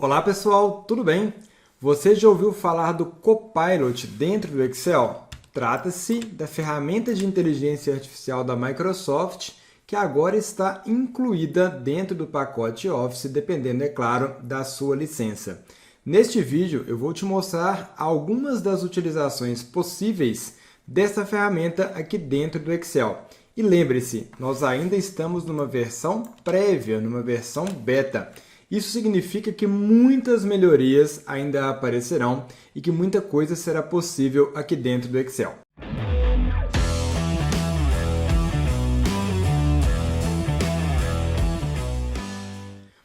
Olá pessoal, tudo bem? Você já ouviu falar do Copilot dentro do Excel? Trata-se da ferramenta de inteligência artificial da Microsoft que agora está incluída dentro do pacote Office, dependendo, é claro, da sua licença. Neste vídeo eu vou te mostrar algumas das utilizações possíveis dessa ferramenta aqui dentro do Excel. E lembre-se, nós ainda estamos numa versão prévia, numa versão beta. Isso significa que muitas melhorias ainda aparecerão e que muita coisa será possível aqui dentro do Excel.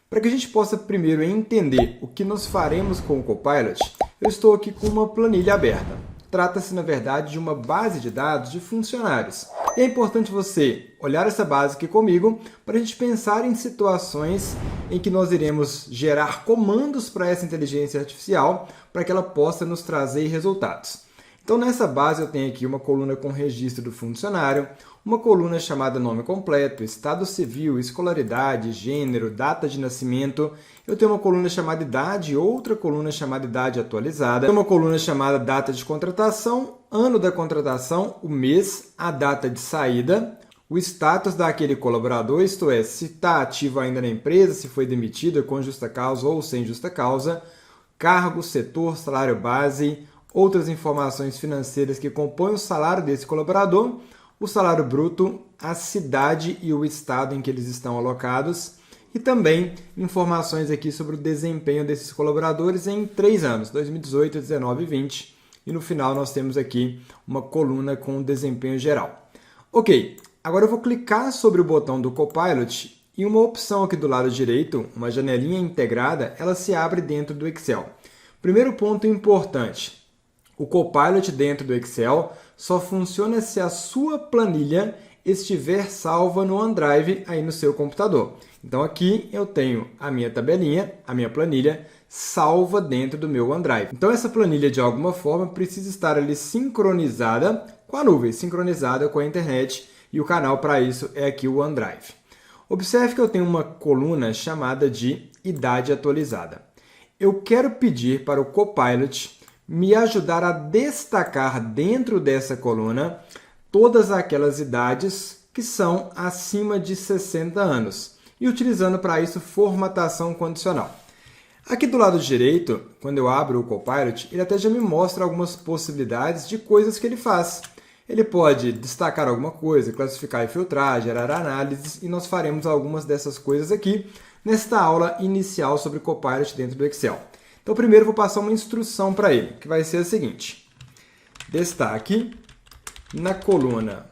Para que a gente possa primeiro entender o que nós faremos com o Copilot, eu estou aqui com uma planilha aberta. Trata-se, na verdade, de uma base de dados de funcionários. E é importante você olhar essa base aqui comigo para a gente pensar em situações em que nós iremos gerar comandos para essa inteligência artificial para que ela possa nos trazer resultados. Então, nessa base eu tenho aqui uma coluna com registro do funcionário, uma coluna chamada nome completo, estado civil, escolaridade, gênero, data de nascimento. Eu tenho uma coluna chamada idade, outra coluna chamada idade atualizada, uma coluna chamada data de contratação, ano da contratação, o mês, a data de saída, o status daquele colaborador, isto é, se está ativo ainda na empresa, se foi demitido com justa causa ou sem justa causa, cargo, setor, salário base, outras informações financeiras que compõem o salário desse colaborador, o salário bruto, a cidade e o estado em que eles estão alocados e também informações aqui sobre o desempenho desses colaboradores em 3 anos, 2018, 2019 e 2020. E no final nós temos aqui uma coluna com o desempenho geral. Ok, agora eu vou clicar sobre o botão do Copilot e uma opção aqui do lado direito, uma janelinha integrada, ela se abre dentro do Excel. Primeiro ponto importante. O Copilot dentro do Excel só funciona se a sua planilha estiver salva no OneDrive aí no seu computador. Então aqui eu tenho a minha tabelinha, a minha planilha, salva dentro do meu OneDrive. Então essa planilha de alguma forma precisa estar ali sincronizada com a nuvem, sincronizada com a internet e o canal para isso é aqui o OneDrive. Observe que eu tenho uma coluna chamada de idade atualizada. Eu quero pedir para o Copilot me ajudar a destacar dentro dessa coluna todas aquelas idades que são acima de 60 anos e utilizando para isso formatação condicional. Aqui do lado direito, quando eu abro o Copilot, ele até já me mostra algumas possibilidades de coisas que ele faz. Ele pode destacar alguma coisa, classificar e filtrar, gerar análises e nós faremos algumas dessas coisas aqui nesta aula inicial sobre Copilot dentro do Excel. Então, primeiro eu vou passar uma instrução para ele, que vai ser a seguinte. Destaque na coluna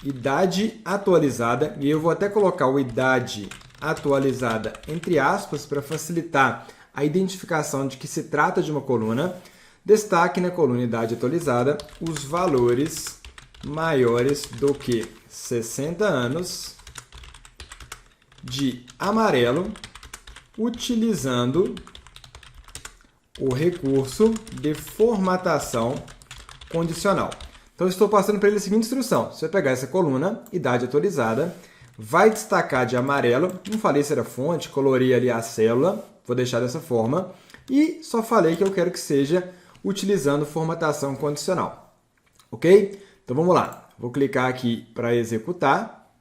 idade atualizada, e eu vou até colocar o idade atualizada entre aspas para facilitar a identificação de que se trata de uma coluna. Destaque na coluna idade atualizada os valores maiores do que 60 anos de amarelo, utilizando o recurso de formatação condicional. Então, eu estou passando para ele a seguinte instrução. Você vai pegar essa coluna, idade atualizada, vai destacar de amarelo, não falei se era fonte, colorir ali a célula, vou deixar dessa forma, e só falei que eu quero que seja utilizando formatação condicional. Ok? Então, vamos lá. Vou clicar aqui para executar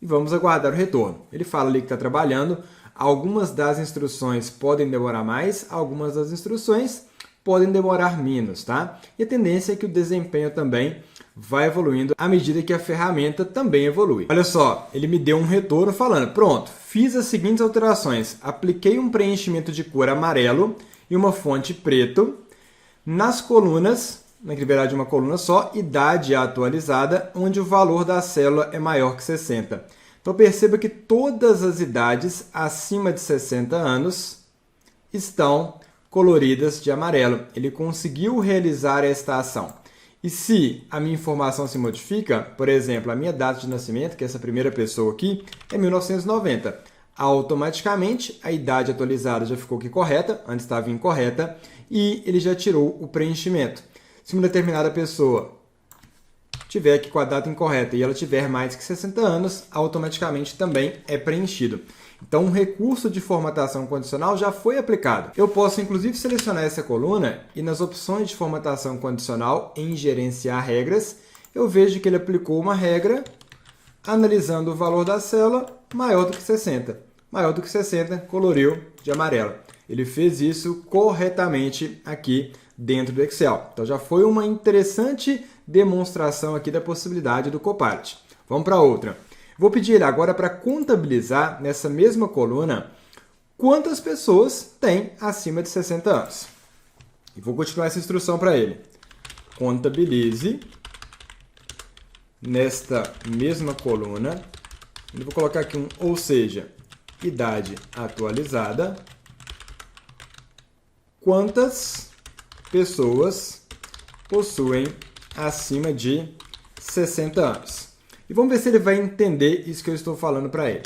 e vamos aguardar o retorno. Ele fala ali que está trabalhando. Algumas das instruções podem demorar mais, algumas das instruções podem demorar menos, tá? E a tendência é que o desempenho também vai evoluindo à medida que a ferramenta também evolui. Olha só, ele me deu um retorno falando, pronto, fiz as seguintes alterações. Apliquei um preenchimento de cor amarelo e uma fonte preto nas colunas, na verdade uma coluna só, idade atualizada, onde o valor da célula é maior que 60. Então, perceba que todas as idades acima de 60 anos estão coloridas de amarelo. Ele conseguiu realizar esta ação. E se a minha informação se modifica, por exemplo, a minha data de nascimento, que é essa primeira pessoa aqui, é 1990. Automaticamente, a idade atualizada já ficou aqui correta, antes estava incorreta, e ele já tirou o preenchimento. Se uma determinada pessoa tiver aqui com a data incorreta e ela tiver mais que 60 anos, automaticamente também é preenchido. Então, um recurso de formatação condicional já foi aplicado. Eu posso, inclusive, selecionar essa coluna e nas opções de formatação condicional em gerenciar regras, eu vejo que ele aplicou uma regra analisando o valor da célula maior do que 60. Maior do que 60, coloriu de amarelo. Ele fez isso corretamente aqui dentro do Excel. Então, já foi uma interessante demonstração aqui da possibilidade do Copilot. Vamos para outra. Vou pedir ele agora para contabilizar nessa mesma coluna quantas pessoas têm acima de 60 anos. E vou continuar essa instrução para ele. Contabilize nesta mesma coluna. Eu vou colocar aqui um ou seja, idade atualizada. Quantas pessoas possuem acima de 60 anos? E vamos ver se ele vai entender isso que eu estou falando para ele.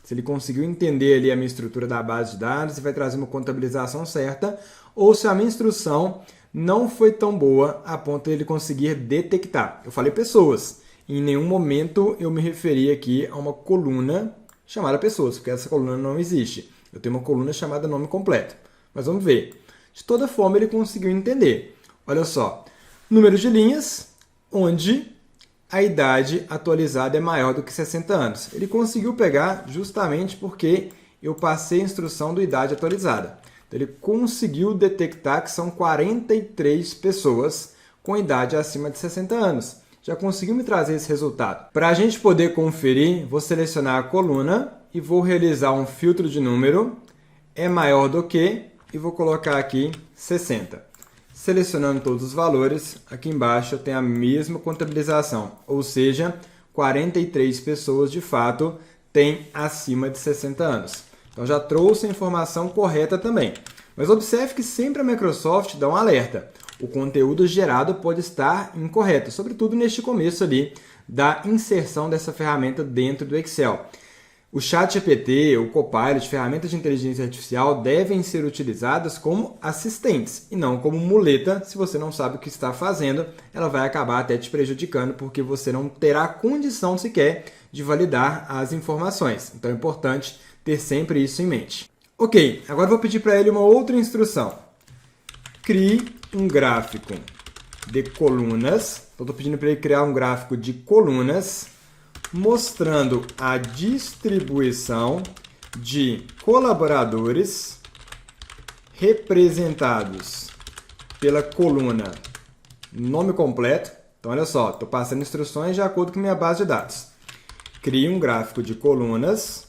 Se ele conseguiu entender ali a minha estrutura da base de dados e vai trazer uma contabilização certa, ou se a minha instrução não foi tão boa a ponto de ele conseguir detectar. Eu falei pessoas. Em nenhum momento eu me referi aqui a uma coluna chamada pessoas, porque essa coluna não existe. Eu tenho uma coluna chamada nome completo. Mas vamos ver. De toda forma, ele conseguiu entender. Olha só, número de linhas, onde a idade atualizada é maior do que 60 anos. Ele conseguiu pegar justamente porque eu passei a instrução do idade atualizada. Então, ele conseguiu detectar que são 43 pessoas com idade acima de 60 anos. Já conseguiu me trazer esse resultado. Para a gente poder conferir, vou selecionar a coluna e vou realizar um filtro de número, é maior do que, e vou colocar aqui 60. Selecionando todos os valores, aqui embaixo eu tenho a mesma contabilização, ou seja, 43 pessoas de fato têm acima de 60 anos. Então já trouxe a informação correta também. Mas observe que sempre a Microsoft dá um alerta. O conteúdo gerado pode estar incorreto, sobretudo neste começo ali da inserção dessa ferramenta dentro do Excel. O ChatGPT, o Copilot, ferramentas de inteligência artificial devem ser utilizadas como assistentes e não como muleta. Se você não sabe o que está fazendo, ela vai acabar até te prejudicando porque você não terá condição sequer de validar as informações. Então é importante ter sempre isso em mente. Ok, agora vou pedir para ele uma outra instrução. Crie um gráfico de colunas. Estou pedindo para ele criar um gráfico de colunas mostrando a distribuição de colaboradores representados pela coluna nome completo. Então, olha só, estou passando instruções de acordo com minha base de dados. Crie um gráfico de colunas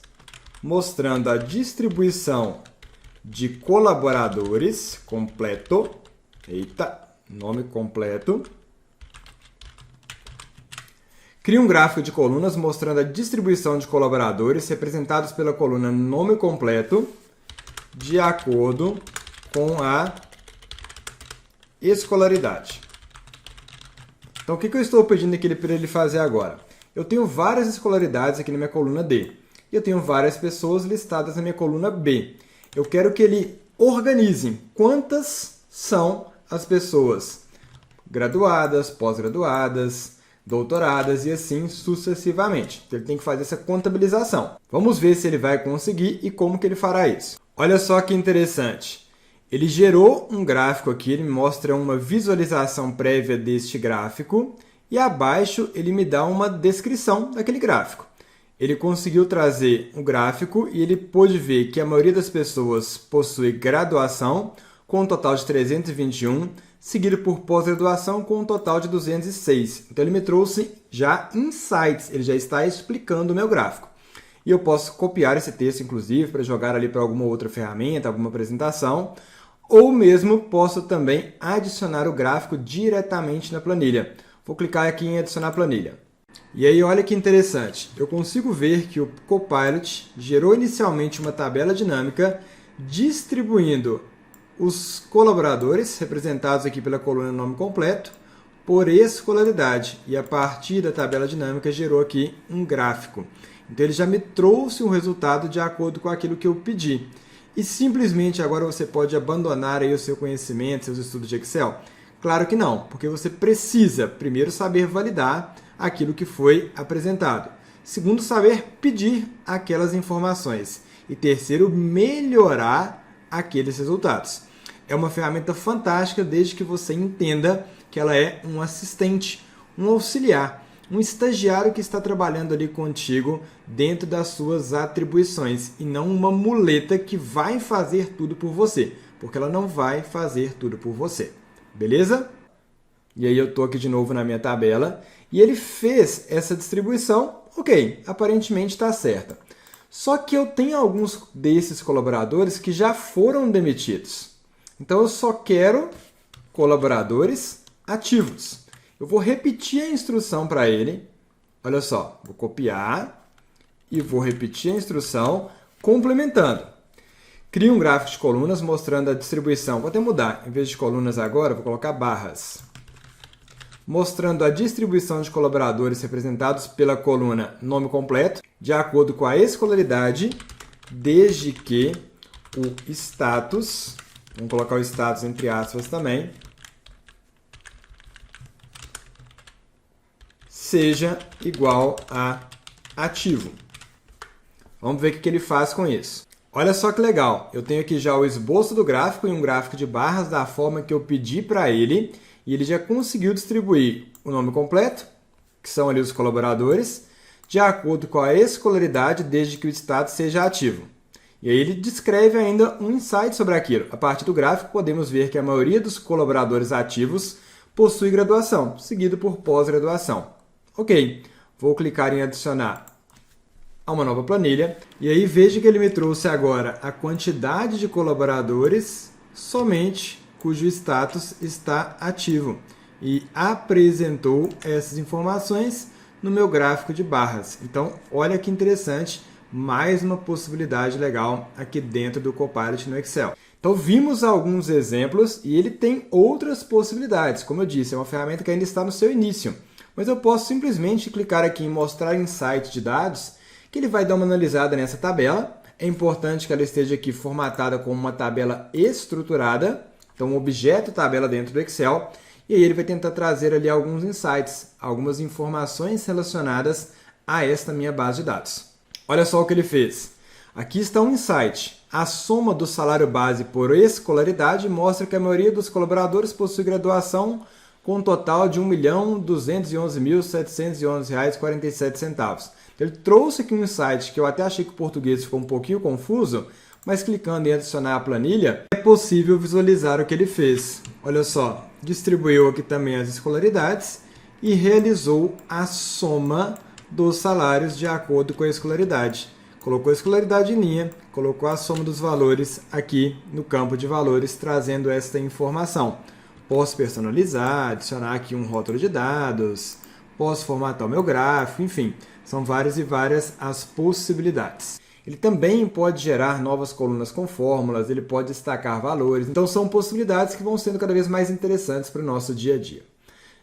mostrando a distribuição de colaboradores completo. Eita, nome completo. Crie um gráfico de colunas mostrando a distribuição de colaboradores representados pela coluna nome completo de acordo com a escolaridade. Então, o que eu estou pedindo aqui para ele fazer agora? Eu tenho várias escolaridades aqui na minha coluna D. E eu tenho várias pessoas listadas na minha coluna B. Eu quero que ele organize quantas são as pessoas graduadas, pós-graduadas, doutoradas e assim sucessivamente. Então, ele tem que fazer essa contabilização. Vamos ver se ele vai conseguir e como que ele fará isso. Olha só que interessante. Ele gerou um gráfico aqui, ele me mostra uma visualização prévia deste gráfico e abaixo ele me dá uma descrição daquele gráfico. Ele conseguiu trazer um gráfico e ele pôde ver que a maioria das pessoas possui graduação com um total de 321, seguido por pós-graduação com um total de 206. Então, ele me trouxe já insights, ele já está explicando o meu gráfico. E eu posso copiar esse texto, inclusive, para jogar ali para alguma outra ferramenta, alguma apresentação, ou mesmo posso também adicionar o gráfico diretamente na planilha. Vou clicar aqui em adicionar planilha. E aí, olha que interessante, eu consigo ver que o Copilot gerou inicialmente uma tabela dinâmica distribuindo os colaboradores, representados aqui pela coluna nome completo, por escolaridade. E a partir da tabela dinâmica gerou aqui um gráfico. Então, ele já me trouxe um resultado de acordo com aquilo que eu pedi. E simplesmente agora você pode abandonar aí o seu conhecimento, seus estudos de Excel? Claro que não, porque você precisa primeiro saber validar aquilo que foi apresentado. Segundo, saber pedir aquelas informações. E terceiro, melhorar aqueles resultados. É uma ferramenta fantástica desde que você entenda que ela é um assistente, um auxiliar, um estagiário que está trabalhando ali contigo dentro das suas atribuições e não uma muleta que vai fazer tudo por você, porque ela não vai fazer tudo por você. Beleza? E aí eu estou aqui de novo na minha tabela e ele fez essa distribuição, ok, aparentemente está certa. Só que eu tenho alguns desses colaboradores que já foram demitidos. Então eu só quero colaboradores ativos. Eu vou repetir a instrução para ele. Olha só, vou copiar e vou repetir a instrução complementando. Crie um gráfico de colunas mostrando a distribuição. Vou até mudar. Em vez de colunas agora, vou colocar barras. Mostrando a distribuição de colaboradores representados pela coluna nome completo, de acordo com a escolaridade, desde que o status, vamos colocar o status entre aspas também, seja igual a ativo. Vamos ver o que ele faz com isso. Olha só que legal, eu tenho aqui já o esboço do gráfico e um gráfico de barras da forma que eu pedi para ele, e ele já conseguiu distribuir o nome completo, que são ali os colaboradores, de acordo com a escolaridade, desde que o status seja ativo. E aí ele descreve ainda um insight sobre aquilo. A partir do gráfico, podemos ver que a maioria dos colaboradores ativos possui graduação, seguido por pós-graduação. Ok, vou clicar em adicionar a uma nova planilha, e aí veja que ele me trouxe agora a quantidade de colaboradores somente cujo status está ativo e apresentou essas informações no meu gráfico de barras. Então, olha que interessante, mais uma possibilidade legal aqui dentro do Copilot no Excel. Então, vimos alguns exemplos e ele tem outras possibilidades. Como eu disse, é uma ferramenta que ainda está no seu início, mas eu posso simplesmente clicar aqui em mostrar insight de dados, que ele vai dar uma analisada nessa tabela. É importante que ela esteja aqui formatada como uma tabela estruturada, então um objeto tabela dentro do Excel, e aí ele vai tentar trazer ali alguns insights, algumas informações relacionadas a esta minha base de dados. Olha só o que ele fez. Aqui está um insight. A soma do salário base por escolaridade mostra que a maioria dos colaboradores possui graduação com um total de R$ 1.211.711,47. Ele trouxe aqui um insight que eu até achei que o português ficou um pouquinho confuso, mas clicando em adicionar a planilha, é possível visualizar o que ele fez. Olha só, distribuiu aqui também as escolaridades e realizou a soma dos salários de acordo com a escolaridade. Colocou a escolaridade em linha, colocou a soma dos valores aqui no campo de valores, trazendo esta informação. Posso personalizar, adicionar aqui um rótulo de dados, posso formatar o meu gráfico, enfim, são várias e várias as possibilidades. Ele também pode gerar novas colunas com fórmulas, ele pode destacar valores. Então, são possibilidades que vão sendo cada vez mais interessantes para o nosso dia a dia.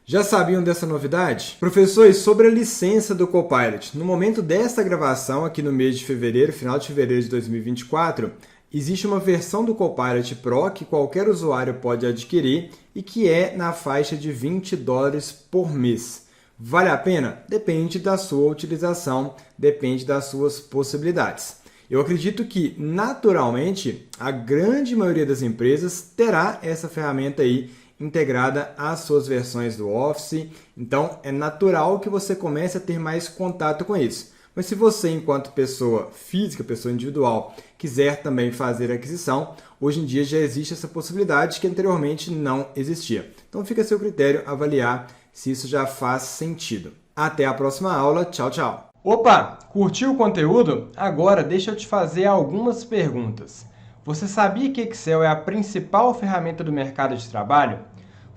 Já sabiam dessa novidade? Professores, sobre a licença do Copilot. No momento desta gravação, aqui no mês de fevereiro, final de fevereiro de 2024, existe uma versão do Copilot Pro que qualquer usuário pode adquirir e que é na faixa de $20 por mês. Vale a pena? Depende da sua utilização, depende das suas possibilidades. Eu acredito que, naturalmente, a grande maioria das empresas terá essa ferramenta aí integrada às suas versões do Office. Então, é natural que você comece a ter mais contato com isso. Mas se você, enquanto pessoa física, pessoa individual, quiser também fazer a aquisição, hoje em dia já existe essa possibilidade que anteriormente não existia. Então, fica a seu critério avaliar se isso já faz sentido. Até a próxima aula. Tchau, tchau! Opa! Curtiu o conteúdo? Agora deixa eu te fazer algumas perguntas. Você sabia que Excel é a principal ferramenta do mercado de trabalho?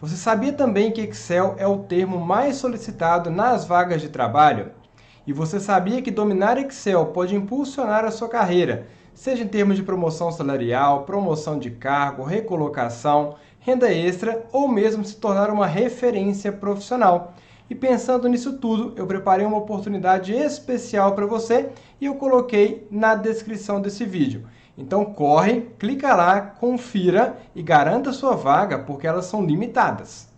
Você sabia também que Excel é o termo mais solicitado nas vagas de trabalho? E você sabia que dominar Excel pode impulsionar a sua carreira, seja em termos de promoção salarial, promoção de cargo, recolocação, renda extra ou mesmo se tornar uma referência profissional? E pensando nisso tudo, eu preparei uma oportunidade especial para você e eu coloquei na descrição desse vídeo. Então corre, clica lá, confira e garanta sua vaga porque elas são limitadas.